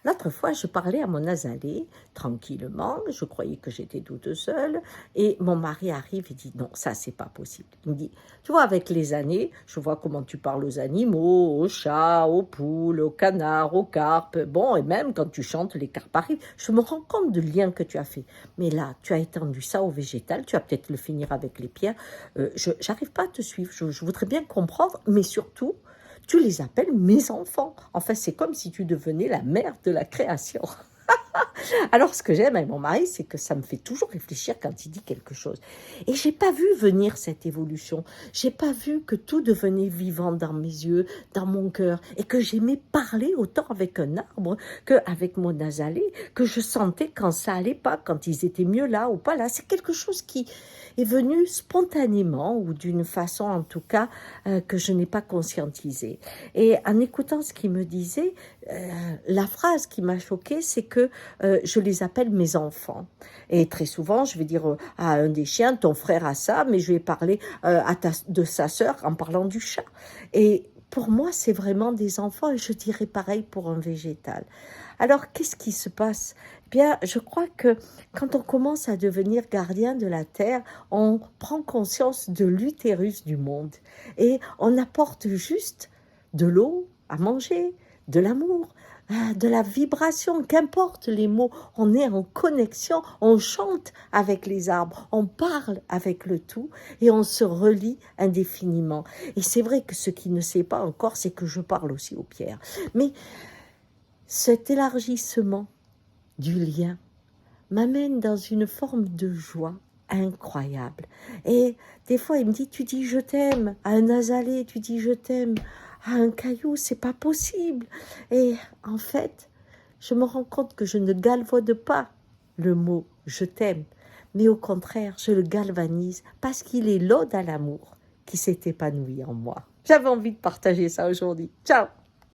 L'autre fois, je parlais à mon azalée, tranquillement, je croyais que j'étais toute seule, et mon mari arrive et dit, non, ça, c'est pas possible. Il me dit, tu vois, avec les années, je vois comment tu parles aux animaux, aux chats, aux poules, aux canards, aux carpes, bon, et même quand tu chantes, les carpes arrivent, je me rends compte du lien que tu as fait. Mais là, tu as étendu ça au végétal, tu vas peut-être le finir avec les pierres, j'arrive pas à te suivre, je voudrais bien comprendre, mais surtout, tu les appelles mes enfants. En fait, c'est comme si tu devenais la mère de la création. Alors, ce que j'aime avec mon mari, c'est que ça me fait toujours réfléchir quand il dit quelque chose. Et j'ai pas vu venir cette évolution. J'ai pas vu que tout devenait vivant dans mes yeux, dans mon cœur, et que j'aimais parler autant avec un arbre qu'avec mon azalée, que je sentais quand ça allait pas, quand ils étaient mieux là ou pas là. C'est quelque chose qui est venu spontanément, ou d'une façon en tout cas que je n'ai pas conscientisé. Et en écoutant ce qu'il me disait, la phrase qui m'a choquée, c'est que je les appelle mes enfants. Et très souvent, je vais dire à un des chiens, ton frère a ça, mais je vais parler de sa sœur en parlant du chat. Et pour moi, c'est vraiment des enfants, et je dirais pareil pour un végétal. Alors, qu'est-ce qui se passe? Bien, je crois que quand on commence à devenir gardien de la terre, on prend conscience de l'utérus du monde et on apporte juste de l'eau à manger, de l'amour, de la vibration, qu'importe les mots, on est en connexion, on chante avec les arbres, on parle avec le tout et on se relie indéfiniment. Et c'est vrai que ce qui ne sait pas encore, c'est que je parle aussi aux pierres. Mais cet élargissement du lien m'amène dans une forme de joie incroyable. Et des fois, il me dit, tu dis je t'aime, à un azalée, tu dis je t'aime, à un caillou, c'est pas possible. Et en fait, je me rends compte que je ne galvaude pas le mot je t'aime, mais au contraire, je le galvanise parce qu'il est l'ode à l'amour qui s'est épanoui en moi. J'avais envie de partager ça aujourd'hui. Ciao!